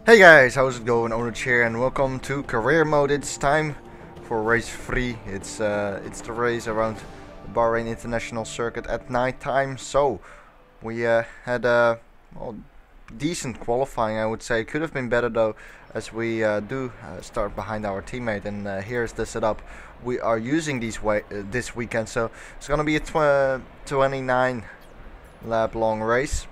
Hey guys, how's it going? Onrich here and welcome to career mode. It's time for race 3. It's the race around the Bahrain International Circuit at night time. So we had a decent qualifying, I would say. Could have been better though, as we do start behind our teammate. And here's the setup we are using this weekend. So it's gonna be a 29 lap long race.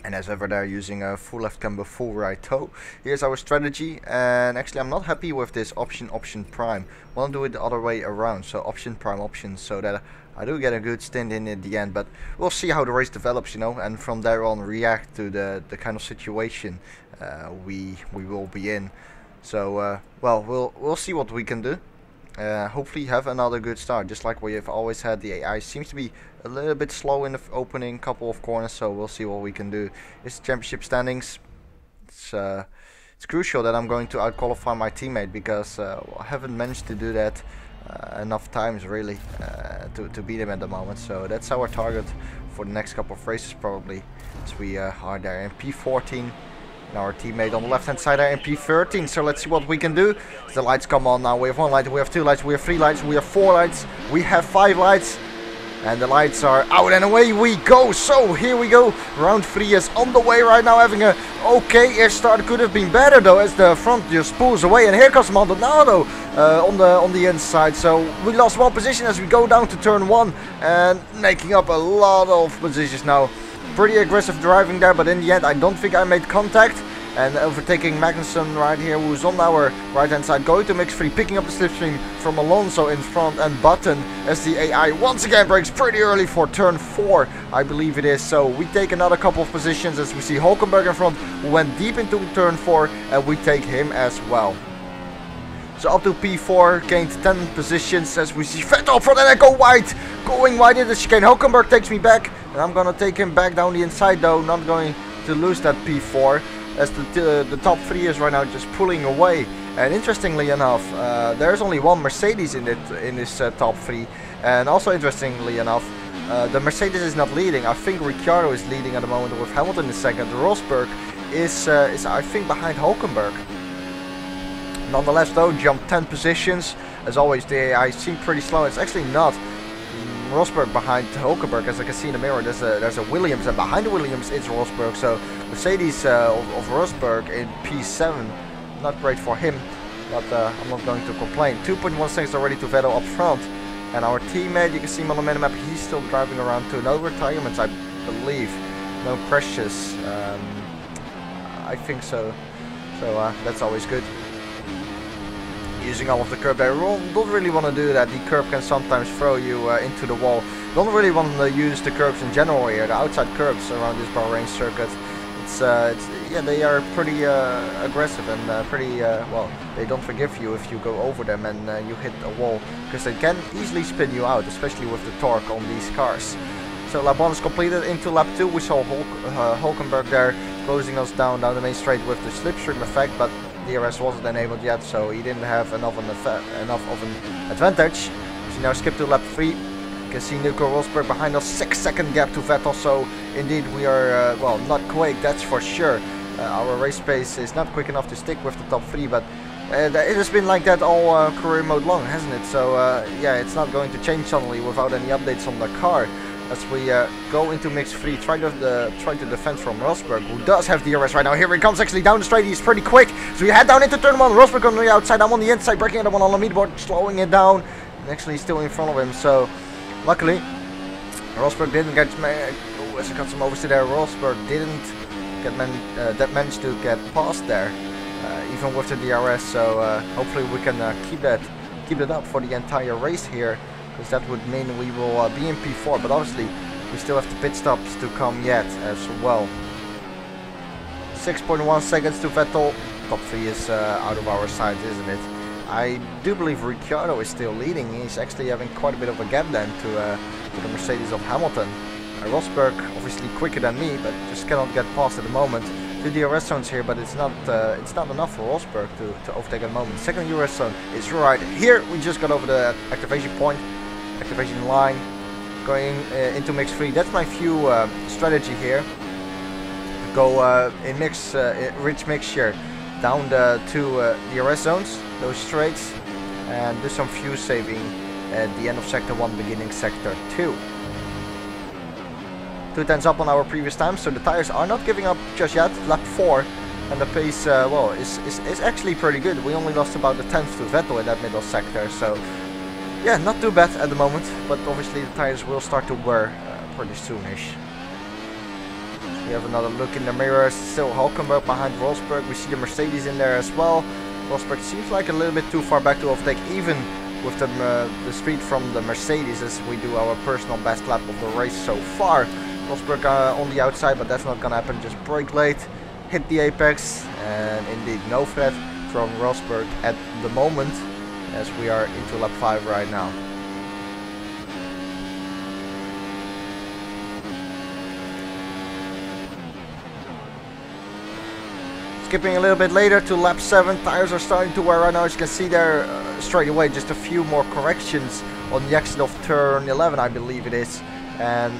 And as ever, they're using a full left camber, full right toe. Here's our strategy, and actually I'm not happy with this option prime. I want to do it the other way around, so option prime option, so that I do get a good stint in at the end. But we'll see how the race develops, you know, and from there on react to the kind of situation we will be in. So well, we'll see what we can do. Hopefully have another good start, just like we have always had. The AI seems to be a little bit slow in the opening couple of corners, so we'll see what we can do. It's championship standings. It's crucial that I'm going to out-qualify my teammate, because I haven't managed to do that enough times really to beat him at the moment. So that's our target for the next couple of races probably, as we are there in P14. And our teammate on the left hand side there in P13. So let's see what we can do. As the lights come on now. We have 1 light, we have 2 lights, we have 3 lights, we have 4 lights, we have 5 lights. And the lights are out and away we go. So here we go. Round 3 is on the way right now, having a okay air start. Could have been better though, as the front just pulls away. And here comes Maldonado on the inside. So we lost 1 position as we go down to turn 1. And making up a lot of positions now. Pretty aggressive driving there, but in the end I don't think I made contact. And overtaking Magnussen right here, who's on our right hand side, going to mix 3, picking up the slipstream from Alonso in front, and Button as the AI once again breaks pretty early for turn 4, I believe it is. So we take another couple of positions as we see Hulkenberg in front, who went deep into turn 4, and we take him as well. So up to P4, gained 10 positions as we see Vettel front, and I go wide, going wide in the chicane. Hulkenberg takes me back, and I'm gonna take him back down the inside though, not going to lose that P4. As the top 3 is right now just pulling away. And interestingly enough, there's only 1 Mercedes in this top 3. And also interestingly enough, the Mercedes is not leading. I think Ricciardo is leading at the moment with Hamilton in second. Rosberg is I think behind Hulkenberg. Nonetheless though, jumped 10 positions. As always, the AI seem pretty slow. It's actually not Rosberg behind Hulkenberg, as I can see in the mirror. There's a Williams, and behind the Williams it's Rosberg. So Mercedes of Rosberg in P7, not great for him, but I'm not going to complain. 2.1 seconds already to Vettel up front, and our teammate, you can see him on the minimap, he's still driving around to no retirements, I believe, no crashes. I think so. So that's always good. Using all of the curb there. Don't really want to do that. The curb can sometimes throw you into the wall. Don't really want to use the curbs in general here. The outside curbs around this Bahrain circuit. Yeah, they are pretty aggressive and pretty well. They don't forgive you if you go over them and you hit a wall, because they can easily spin you out, especially with the torque on these cars. So lap 1 is completed. Into lap 2 we saw Hulkenberg there closing us down the main straight with the slipstream effect, but DRS wasn't enabled yet, so he didn't have enough of an advantage. So now skip to lap 3. You can see Nico Rosberg behind us, 6-second gap to Vettel. So indeed we are well, not quick, that's for sure. Our race pace is not quick enough to stick with the top 3, but it has been like that all career mode long, hasn't it? So yeah, it's not going to change suddenly without any updates on the car. As we go into mix 3, try to defend from Rosberg, who does have DRS right now. Here he comes actually down the straight, he's pretty quick. So we head down into turn 1, Rosberg on the outside, I'm on the inside, breaking the one on the leaderboard, slowing it down. And actually still in front of him, so luckily Rosberg didn't get, as I got some oversteer there, Rosberg didn't get managed to get past there, even with the DRS. So hopefully we can keep that up for the entire race here, because that would mean we will be in P4, but obviously we still have the pit stops to come yet as well. 6.1 seconds to Vettel. Top 3 is out of our sight, isn't it? I do believe Ricciardo is still leading. He's actually having quite a bit of a gap then to the Mercedes of Hamilton. Rosberg obviously quicker than me, but just cannot get past at the moment. 2 DRS zones here, but it's not enough for Rosberg to overtake at the moment. Second DRS zone is right here. We just got over the activation point. Activation line, going into mix 3. That's my few strategy here. go in rich mixture down the two DRS zones, those straights, and do some fuel saving at the end of sector 1, beginning sector 2. 2 tenths up on our previous time, so the tires are not giving up just yet. Lap 4, and the pace well is actually pretty good. We only lost about a tenth to Vettel in that middle sector, so yeah, not too bad at the moment, but obviously the tires will start to wear pretty soonish. We have another look in the mirrors. Still Hulkenberg behind Rosberg. We see the Mercedes in there as well. Rosberg seems like a little bit too far back to overtake, even with the speed from the Mercedes, as we do our personal best lap of the race so far. Rosberg on the outside, but that's not gonna happen. Just brake late, hit the apex, and indeed no threat from Rosberg at the moment, as we are into lap 5 right now. Skipping a little bit later to lap 7, tires are starting to wear right now. As you can see there, straight away, just a few more corrections on the exit of turn 11, I believe it is. And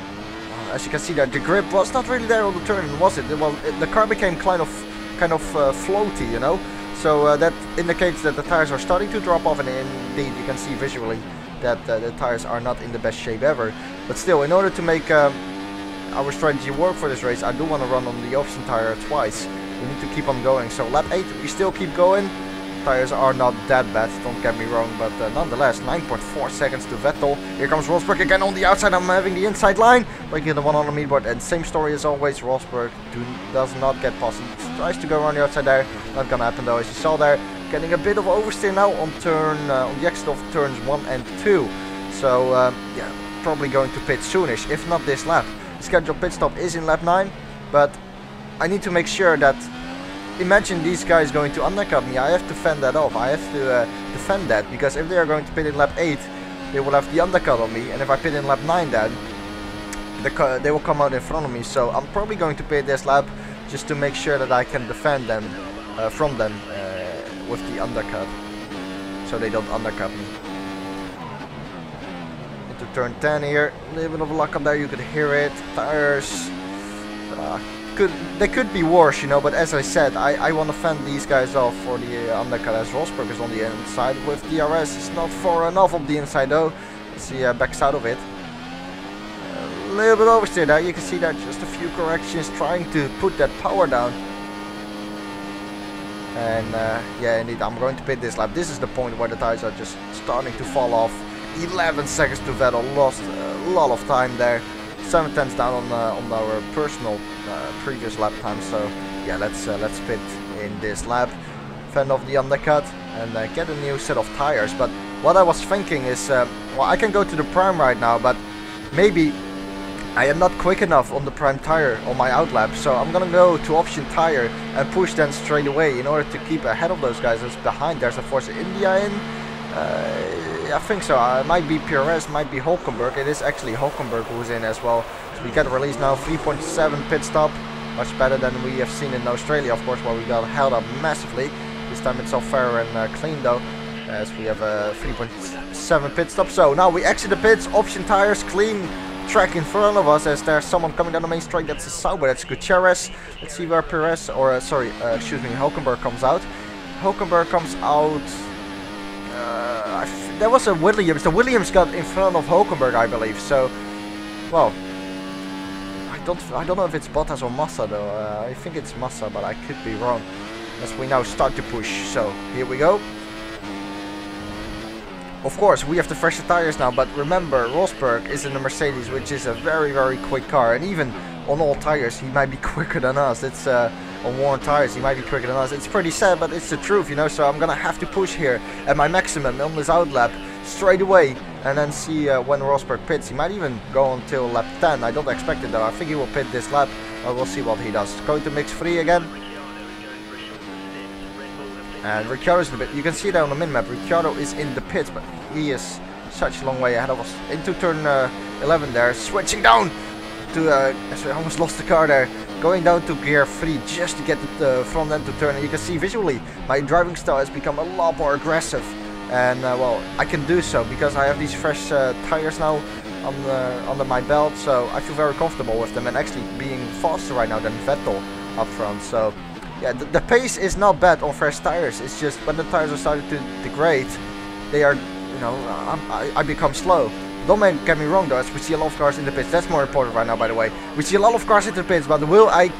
as you can see there, the grip was not really there on the turn, was it? The car became kind of floaty, you know. So that indicates that the tires are starting to drop off, and indeed you can see visually that the tires are not in the best shape ever. But still, in order to make our strategy work for this race, I do want to run on the option tire twice. We need to keep on going. So lap 8, we still keep going. Tires are not that bad, don't get me wrong, but nonetheless, 9.4 seconds to Vettel. Here comes Rosberg again on the outside. I'm having the inside line, breaking the one on the meat board, and same story as always. Rosberg does not get past him. Tries to go around the outside there, not gonna happen though. As you saw there, getting a bit of oversteer now on on the exit of turns 1 and 2. So yeah, probably going to pit soonish, if not this lap. Scheduled pit stop is in lap 9, but I need to make sure that, imagine these guys going to undercut me, I have to fend that off. I have to defend that, because if they are going to pit in lap 8, they will have the undercut on me, and if I pit in lap 9 then, they will come out in front of me. So I'm probably going to pit this lap, just to make sure that I can defend them from them with the undercut, so they don't undercut me. Into turn 10 here, a little bit of luck up there, you could hear it. Tires, they could be worse, you know, but as I said, I want to fend these guys off for the undercut, as Rosberg is on the inside with DRS. It's not far enough on the inside though. Let's see, backs out of it. A little bit oversteer there, you can see that, just a few corrections, trying to put that power down. And yeah, indeed, I'm going to pit this lap. This is the point where the tires are just starting to fall off. 11 seconds to Vettel, lost a lot of time there. 7 tenths down on our personal previous lap time. So yeah, let's pit in this lap, fend off the undercut, and get a new set of tires. But what I was thinking is, well, I can go to the prime right now, but maybe I am not quick enough on the prime tire on my outlap, so I'm gonna go to option tire and push them straight away in order to keep ahead of those guys that's behind. There's a Force India in. I think so. It might be Perez, might be Hulkenberg. It is actually Hulkenberg who's in as well. So we get a release now, 3.7 pit stop. Much better than we have seen in Australia, of course, where we got held up massively. This time it's all fair and clean though, as we have a 3.7 pit stop. So now we exit the pits, option tires, clean track in front of us, as there's someone coming down the main straight. That's a Sauber, that's Gutierrez. Let's see where Perez, or sorry, excuse me, Hulkenberg comes out. Hulkenberg comes out. There was a Williams. The Williams got in front of Hulkenberg, I believe. So, well, I don't know if it's Bottas or Massa though. I think it's Massa, but I could be wrong. As we now start to push. So here we go. Of course, we have the fresher tires now, but remember, Rosberg is in the Mercedes, which is a very, very quick car, and even on all tires, he might be quicker than us. It's on worn tires, he might be quicker than us. It's pretty sad, but it's the truth, you know. So I'm gonna have to push here at my maximum on this outlap straight away, and then see when Rosberg pits. He might even go until lap 10. I don't expect it though. I think he will pit this lap, but we'll see what he does. Going to mix 3 again. And Ricciardo's in the pit. You can see that on the minimap. Ricciardo is in the pits, but he is such a long way ahead of us. Into turn 11 there, switching down to, I almost lost the car there. Going down to gear 3 just to get the front end to turn. And you can see visually my driving style has become a lot more aggressive. And well, I can do so because I have these fresh tires now under my belt. So I feel very comfortable with them, and actually being faster right now than Vettel up front. So yeah, the pace is not bad on fresh tires. It's just when the tires are starting to degrade, they are, you know, I become slow. Don't get me wrong though, as we see a lot of cars in the pits. That's more important right now, by the way. We see a lot of cars in the pits, but will I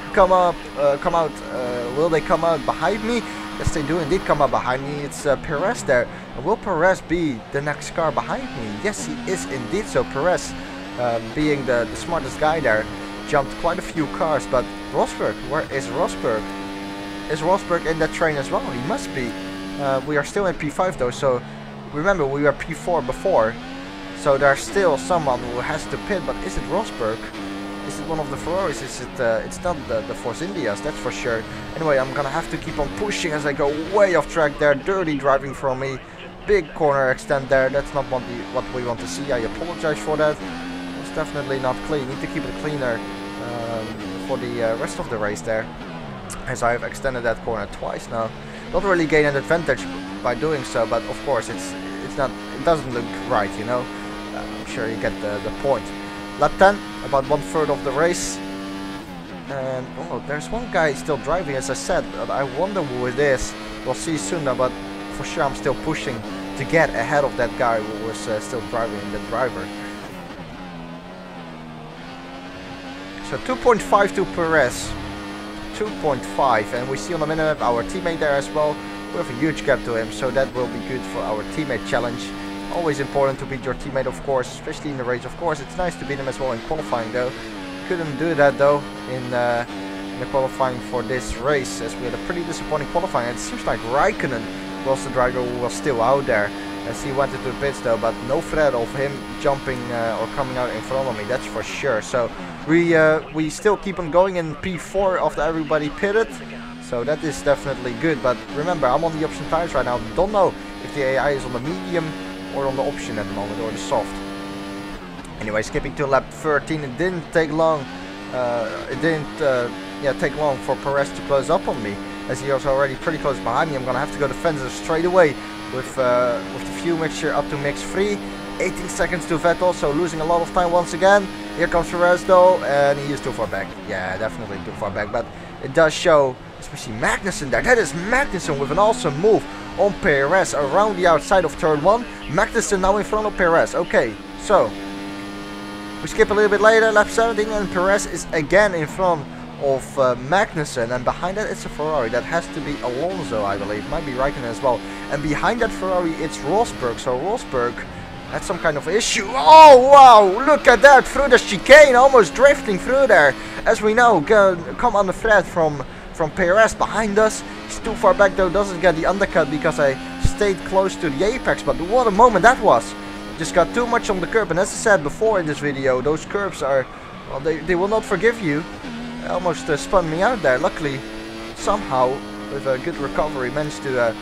will they come out behind me? Yes, they do indeed come up behind me. It's Perez there. Will Perez be the next car behind me? Yes, he is indeed. So Perez, being the smartest guy there, jumped quite a few cars. But Rosberg, where is Rosberg? Is Rosberg in that train as well? He must be. We are still in P5 though, so remember we were P4 before. So there's still someone who has to pit, but is it Rosberg? Is it one of the Ferraris? Is it? It's not the Force Indias, that's for sure. Anyway, I'm gonna have to keep on pushing as I go way off track there. Dirty driving from me. Big corner extend there. That's not what we want to see. I apologize for that. It's definitely not clean. Need to keep it cleaner for the rest of the race there, as I have extended that corner twice now. Not really gain an advantage by doing so, but of course it's not. It doesn't look right, you know. I'm sure you get the point. Lap 10, about 1/3 of the race. And oh, there's one guy still driving, as I said. But I wonder who it is. We'll see soon though, but for sure I'm still pushing to get ahead of that guy who was still driving, the driver. So 2.5 to Perez. 2.5, and we see on the minimap our teammate there as well. We have a huge gap to him, so that will be good for our teammate challenge. Always important to beat your teammate, of course, especially in the race. Of course, it's nice to beat him as well in qualifying though. Couldn't do that though in the qualifying for this race, as we had a pretty disappointing qualifying. It seems like Raikkonen was the driver who was still out there, as he went into the pits though, but no threat of him jumping or coming out in front of me, that's for sure. So we still keep on going in P4 after everybody pitted, so that is definitely good. But remember, I'm on the option tires right now. Don't know if the AI is on the medium or on the option at the moment, or the soft. Anyway, skipping to lap 13, it didn't take long. Take long for Perez to close up on me, as he was already pretty close behind me. I'm gonna have to go defensive straight away with the fuel mixture up to mix 3. 18 seconds to Vettel, so losing a lot of time once again. Here comes Perez though, and he is too far back. Yeah, definitely too far back, but it does show, especially Magnussen there. That is Magnussen with an awesome move on Perez around the outside of turn 1. Magnussen now in front of Perez. Okay, so we skip a little bit later, lap 17, and Perez is again in front of Magnussen, and behind that it's a Ferrari. That has to be Alonso, I believe. Might be Raikkonen as well. And behind that Ferrari it's Rosberg. So Rosberg had some kind of issue. Oh wow, look at that, through the chicane, almost drifting through there. As we know, come on the threat from Perez behind us. He's too far back though, doesn't get the undercut because I stayed close to the apex, but what a moment that was. Just got too much on the curb, and as I said before in this video, those curbs are, well, they will not forgive you. Almost spun me out there. Luckily, somehow, with a good recovery, managed to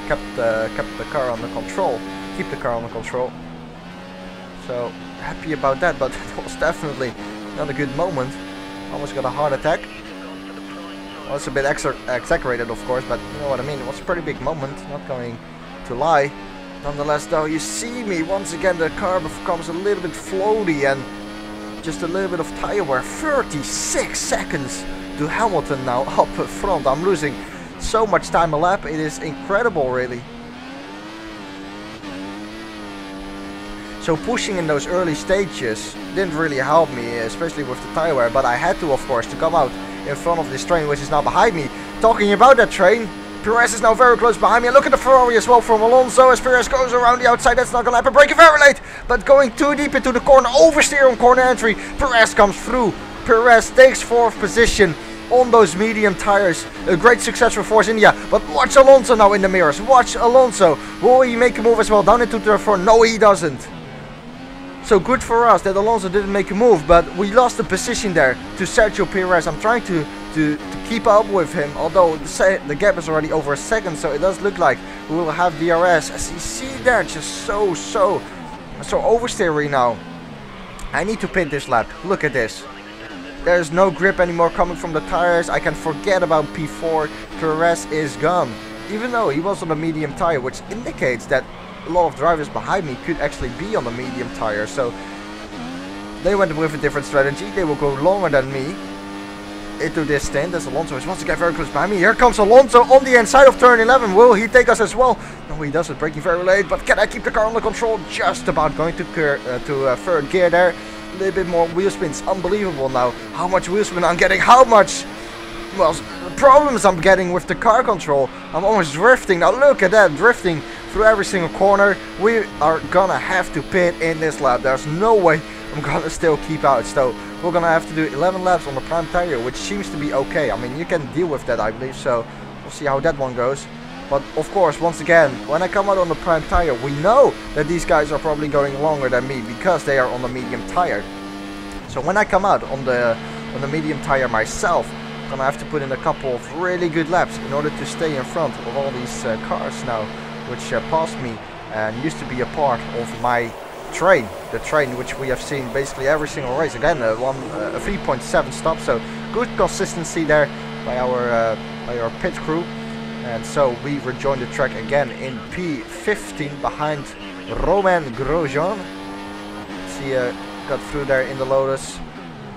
kept the car under control. Keep the car under control. So happy about that, but it was definitely not a good moment. Almost got a heart attack. Well, it's a bit exaggerated, of course, but you know what I mean. It was a pretty big moment. Not going to lie. Nonetheless, though, you see me once again. The car becomes a little bit floaty and just a little bit of tire wear. 36 seconds to Hamilton now up front. I'm losing so much time a lap. It is incredible, really. So pushing in those early stages didn't really help me, especially with the tire wear. But I had to, of course, to come out in front of this train, which is now behind me. Talking about that train, Perez is now very close behind me. And look at the Ferrari as well from Alonso as Perez goes around the outside. That's not going to happen. Braking very late, but going too deep into the corner. Oversteer on corner entry. Perez comes through. Perez takes 4th position on those medium tires. A great success for Force India. But watch Alonso now in the mirrors. Watch Alonso. Will he make a move as well down into turn 4? No, he doesn't. So good for us that Alonso didn't make a move, but we lost the position there to Sergio Perez. I'm trying to keep up with him, although the gap is already over a second, so it does look like we will have DRS. As you see there, just so oversteering now. I need to pit this lap. Look at this. There's no grip anymore coming from the tires. I can forget about P4. Perez is gone. Even though he was on a medium tire, which indicates that a lot of drivers behind me could actually be on the medium tire. So they went with a different strategy. They will go longer than me. into this stint as Alonso is once again very close behind me. Here comes Alonso on the inside of turn 11. Will he take us as well? No, he doesn't. Braking very late, but can I keep the car under control? Just about going to third gear there. A little bit more wheel spins. Unbelievable now. How much wheel spin I'm getting. How much, well, problems I'm getting with the car control. I'm almost drifting. Now look at that. Drifting through every single corner. We are gonna have to pit in this lap. There's no way I'm gonna still keep out. So we're gonna have to do 11 laps on the prime tire, which seems to be okay. I mean, you can deal with that, I believe. So we'll see how that one goes. But of course, once again, when I come out on the prime tire, we know that these guys are probably going longer than me because they are on the medium tire. So when I come out on the medium tire myself, I'm gonna have to put in a couple of really good laps in order to stay in front of all these cars now, which passed me and used to be a part of my train. The train which we have seen basically every single race. Again, a 3.7 stop, so good consistency there by our pit crew. And so we rejoined the track again in P15 behind Romain Grosjean. See, got through there in the Lotus,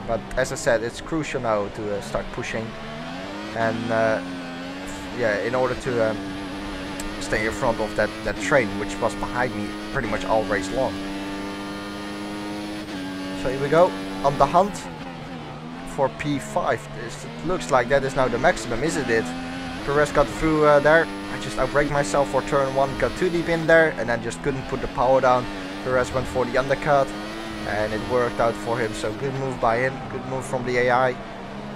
but as I said, it's crucial now to start pushing, and yeah, in order to stay in front of that train which was behind me pretty much all race long. So here we go on the hunt for P5. It looks like that is now the maximum, isn't it? Perez got through there. I just outbraked myself for turn 1, got too deep in there, and then just couldn't put the power down. Perez went for the undercut, and it worked out for him. So good move by him, good move from the AI.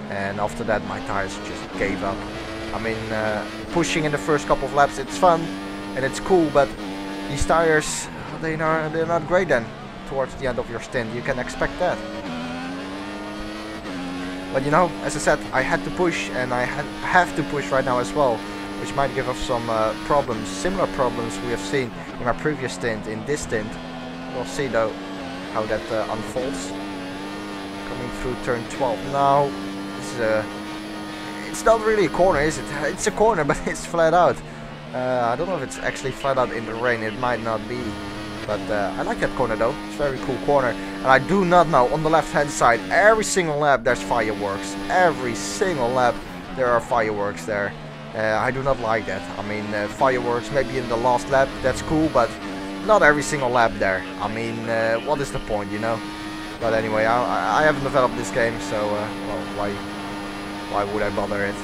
And after that, my tires just gave up. I mean, pushing in the first couple of laps, it's fun and it's cool, but these tires, they're not great then. Towards the end of your stint, you can expect that. But you know, as I said, I had to push, and I have to push right now as well, which might give us some problems, similar problems we have seen in my previous stint, in this stint. We'll see though how that unfolds. Coming through turn 12 now. It's not really a corner, is it? It's a corner, but it's flat out. I don't know if it's actually flat out in the rain, it might not be. But I like that corner though, it's a very cool corner. And I do not know, on the left hand side, every single lap there's fireworks. Every single lap there are fireworks there. I do not like that. I mean, fireworks maybe in the last lap, that's cool, but not every single lap there. I mean, what is the point, you know? But anyway, I haven't developed this game, so well, why would I bother it?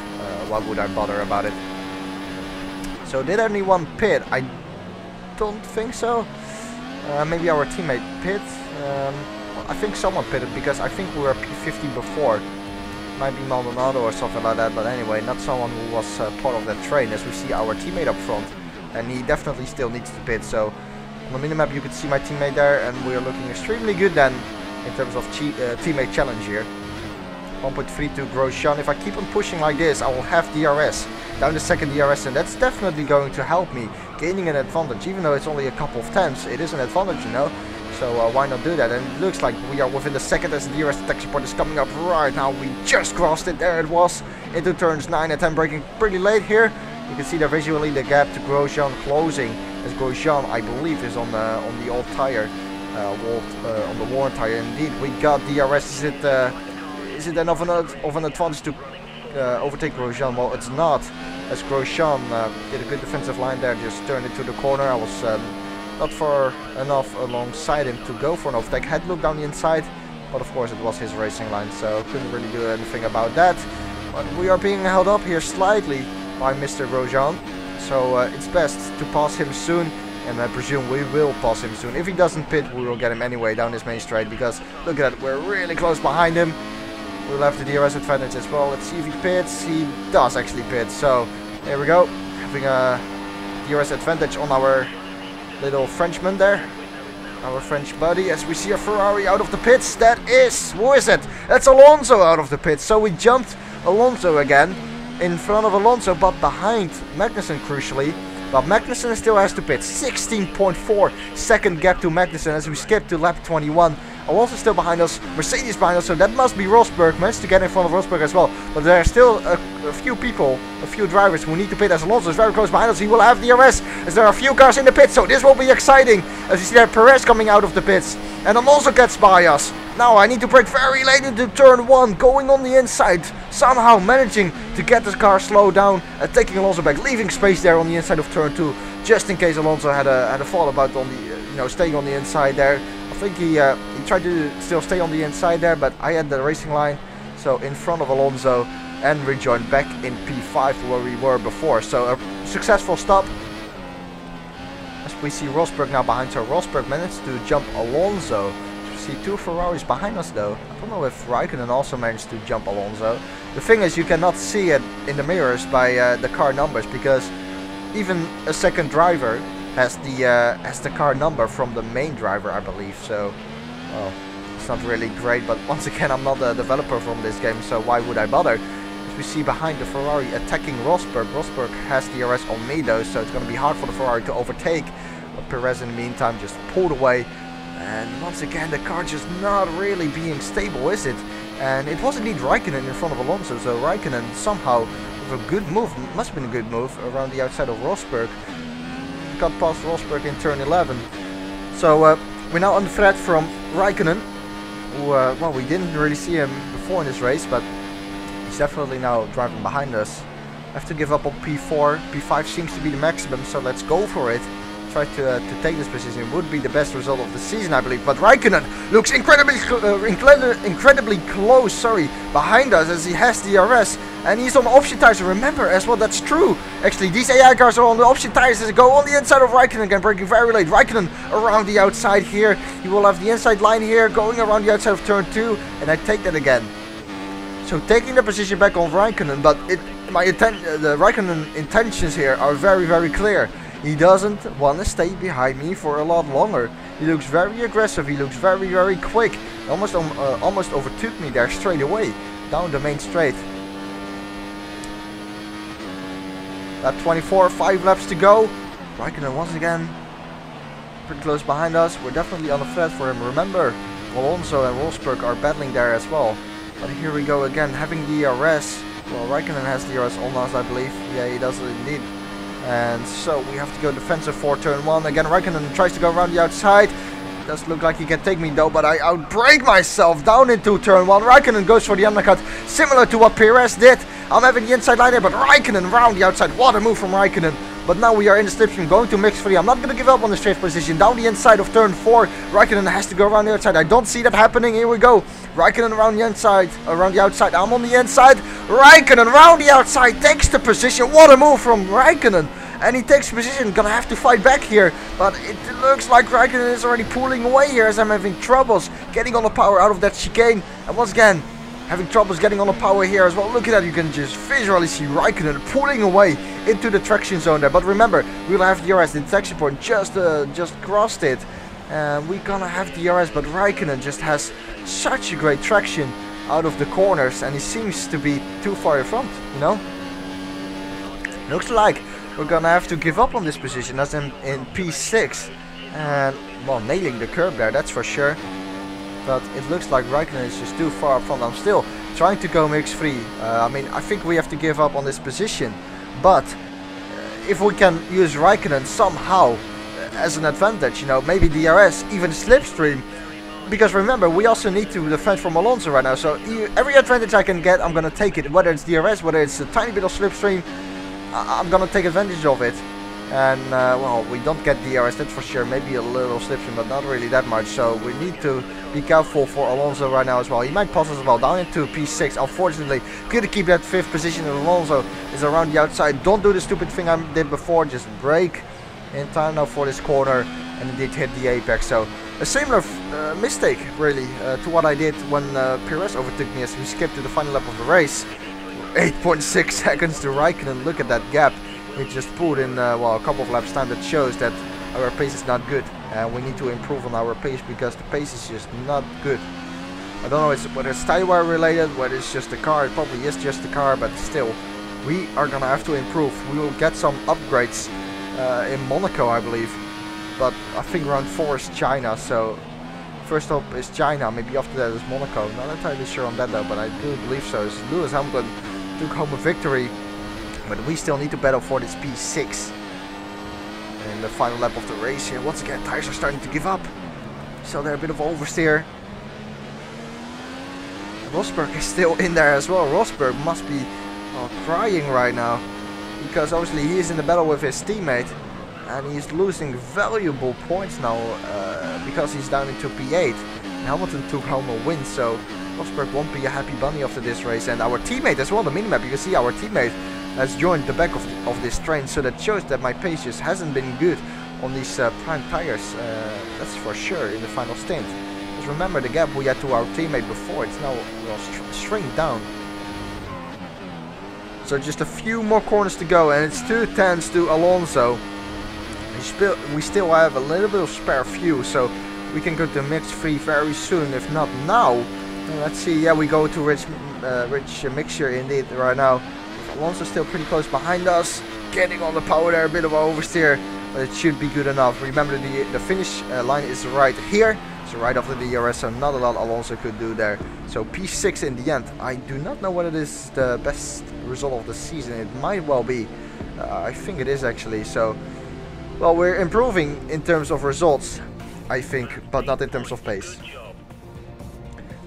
Why would I bother about it? So did anyone pit? I don't think so. Maybe our teammate pit. I think someone pitted because I think we were P15 before. Might be Maldonado or something like that, but anyway, not someone who was part of that train, as we see our teammate up front, and he definitely still needs to pit. So on the minimap you could see my teammate there, and we are looking extremely good then in terms of teammate challenge here. 1.32 Grosjean. If I keep on pushing like this, I will have DRS, down the second DRS, and that's definitely going to help me gaining an advantage. Even though it's only a couple of tenths, it is an advantage, you know. So why not do that? And it looks like we are within the second as the DRS detection point is coming up right now. We just crossed it. There it was, into turns 9 and 10, braking pretty late here. You can see there visually the gap to Grosjean closing, as Grosjean, I believe, is on the old tire, on the worn tire. Indeed, we got DRS. Is it enough of an advantage to overtake Grosjean? Well, it's not, as Grosjean did a good defensive line there, just turned into the corner. I was not far enough alongside him to go for an overtake. Had looked down the inside, but of course it was his racing line, so couldn't really do anything about that. But we are being held up here slightly by Mr. Grosjean, so it's best to pass him soon, and I presume we will pass him soon. If he doesn't pit, we will get him anyway down this main straight, because look at that, we're really close behind him. We'll have the DRS advantage as well. Let's see if he pits. He does actually pit, so there we go, having a DRS advantage on our little Frenchman there, our French buddy, as we see a Ferrari out of the pits. That is, who is it? That's Alonso out of the pits. So we jumped Alonso again, in front of Alonso, but behind Magnussen crucially. But Magnussen still has to pit. 16.4 second gap to Magnussen as we skip to lap 21. Alonso still behind us, Mercedes behind us, so that must be Rosberg. Managed to get in front of Rosberg as well. But there are still a few people, a few drivers who need to pit, as Alonso is very close behind us. He will have DRS as there are a few cars in the pit, so this will be exciting. As you see there, Perez coming out of the pits, and Alonso gets by us. Now I need to brake very late into turn 1, going on the inside, somehow managing to get this car slowed down and taking Alonso back, leaving space there on the inside of turn 2, just in case Alonso had a thought about on the staying on the inside there. I think he tried to still stay on the inside there, but I had the racing line, so in front of Alonso, and rejoined back in P5 where we were before. So a successful stop. As we see Rosberg now behind, so Rosberg managed to jump Alonso. See 2 Ferraris behind us though. I don't know if Raikkonen also managed to jump Alonso. The thing is, you cannot see it in the mirrors by the car numbers, because even a second driver has the car number from the main driver, I believe. So, well, it's not really great. But once again, I'm not a developer from this game, so why would I bother? As we see behind the Ferrari attacking Rosberg. Rosberg has DRS on me though, so it's going to be hard for the Ferrari to overtake. But Perez in the meantime just pulled away. And once again, the car just not really being stable, is it? And it was indeed Raikkonen in front of Alonso, so Raikkonen somehow, with a good move, must have been a good move, around the outside of Rosberg. Got past Rosberg in turn 11. So we're now on the threat from Raikkonen, who, well, we didn't really see him before in this race, but he's definitely now driving behind us. I have to give up on P4, P5 seems to be the maximum, so let's go for it. Try to take this position would be the best result of the season, I believe. But Raikkonen looks incredibly close, behind us, as he has DRS, and he's on option tires. Remember as well, that's true. Actually, these AI cars are on the option tires as they go on the inside of Raikkonen again, braking very late. Raikkonen around the outside here. He will have the inside line here, going around the outside of turn 2, and I take that again. So taking the position back on Raikkonen, but the Raikkonen intentions here are very, very clear. He doesn't want to stay behind me for a lot longer. He looks very aggressive. He looks very, very quick. Almost overtook me there straight away down the main straight. Lap 24, 5 laps to go. Raikkonen once again pretty close behind us. We're definitely on the threat for him. Remember, Alonso and Rosberg are battling there as well. But here we go again, having DRS. Well, Raikkonen has DRS on us, I believe. Yeah, he does indeed. And so we have to go defensive for turn 1. Again, Raikkonen tries to go around the outside. Doesn't look like he can take me though, but I outbrake myself down into turn 1. Raikkonen goes for the undercut, similar to what Perez did. I'm having the inside line there, but Raikkonen around the outside. What a move from Raikkonen. But now we are in the slipstream, going to mix 3. I'm not going to give up on the straight position. Down the inside of turn 4, Raikkonen has to go around the outside. I don't see that happening. Here we go. Raikkonen around the inside, around the outside. I'm on the inside. Raikkonen around the outside, takes the position. What a move from Raikkonen. And he takes position, gonna have to fight back here. But it looks like Raikkonen is already pulling away here, as I'm having troubles getting on the power out of that chicane. And once again, having troubles getting on the power here as well. Look at that, you can just visually see Raikkonen pulling away into the traction zone there. But remember, we'll have DRS. The detection point just crossed it. And we're gonna have DRS, but Raikkonen just has such a great traction out of the corners. And he seems to be too far in front, you know. Looks like we're gonna have to give up on this position, as in P6. And, well, nailing the curb there, that's for sure. But it looks like Raikkonen is just too far up front. I'm still trying to go mix 3. I mean, I think we have to give up on this position. But if we can use Raikkonen somehow as an advantage, you know, maybe DRS, even slipstream. Because remember, we also need to defend from Alonso right now. So every advantage I can get, I'm gonna take it. Whether it's DRS, whether it's a tiny bit of slipstream, I'm gonna take advantage of it. And well, we don't get DRS, that's for sure. Maybe a little slipstream, but not really that much. So we need to be careful for Alonso right now as well. He might pass us as well down into P6. Unfortunately, gonna keep that 5th position. And Alonso is around the outside. Don't do the stupid thing I did before. Just brake in time now for this corner, and it did hit the apex. So a similar mistake, really, to what I did when Perez overtook me as we skipped to the final lap of the race. 8.6 seconds to Raikkonen. Look at that gap. It just pulled in well, a couple of laps time. That shows that our pace is not good. We need to improve on our pace, because the pace is just not good. I don't know whether it's tire wear related, whether it's just the car. It probably is just the car, but still, we are gonna have to improve. We will get some upgrades in Monaco, I believe. But I think round 4 is China, so First up is China, maybe after that is Monaco. Not entirely sure on that though, but I do believe so. So Lewis Hamilton took home a victory, but we still need to battle for this P6 in the final lap of the race here. Once again, tires are starting to give up, so they're a bit of oversteer. Rosberg is still in there as well. Rosberg must be crying right now, because obviously he is in the battle with his teammate and he's losing valuable points now because he's down into P8. Hamilton took home a win, so Rosberg won't be a happy bunny after this race. And our teammate as well, the minimap, you can see our teammate has joined the back of this train, so that shows that my pace just hasn't been good on these prime tires, that's for sure, in the final stint. Just remember the gap we had to our teammate before, it's now shrink down. So just a few more corners to go, and it's 2 tenths to Alonso. We still have a little bit of spare fuel, so we can go to mix 3 very soon, if not now. Let's see, yeah, we go to rich mixture indeed right now. Alonso still pretty close behind us, getting on the power there, a bit of oversteer, but it should be good enough. Remember the finish line is right here, so right after the DRS, so not a lot Alonso could do there. So P6 in the end. I do not know whether it is the best result of the season. It might well be. I think it is actually. So, well, we're improving in terms of results, I think, but not in terms of pace.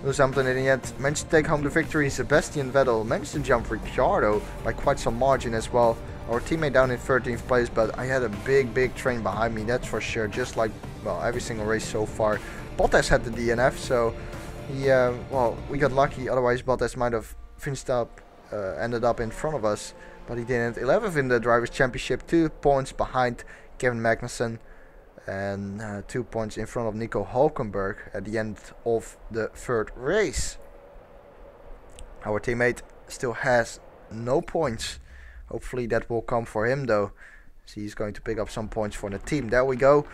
Lewis Hamilton in the end managed to take home the victory. Sebastian Vettel managed to jump Ricciardo by quite some margin as well. Our teammate down in 13th place, but I had a big train behind me, that's for sure. Just like, well, every single race so far. Bottas had the DNF, so he, well, we got lucky. Otherwise, Bottas might have finished up, ended up in front of us, but he didn't. 11th in the Drivers' Championship, 2 points behind Kevin Magnussen, and 2 points in front of Nico Hulkenberg at the end of the 3rd race. Our teammate still has no points. Hopefully that will come for him though. So he's going to pick up some points for the team. There we go.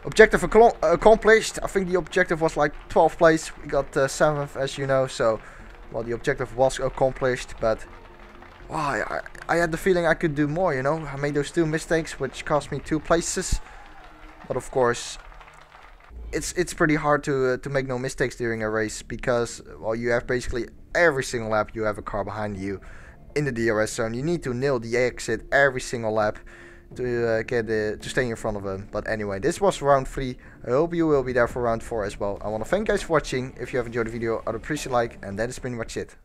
Objective accomplished. I think the objective was like 12th place. We got 7th, as you know. So, well, the objective was accomplished, but wow, I had the feeling I could do more, you know. I made those 2 mistakes, which cost me 2 places. But of course, it's pretty hard to make no mistakes during a race, because, well, you have basically every single lap you have a car behind you in the DRS zone. You need to nail the exit every single lap to to stay in front of them. But anyway, this was round 3. I hope you will be there for round 4 as well. I want to thank you guys for watching. If you have enjoyed the video, I'd appreciate a like, and that is pretty much it.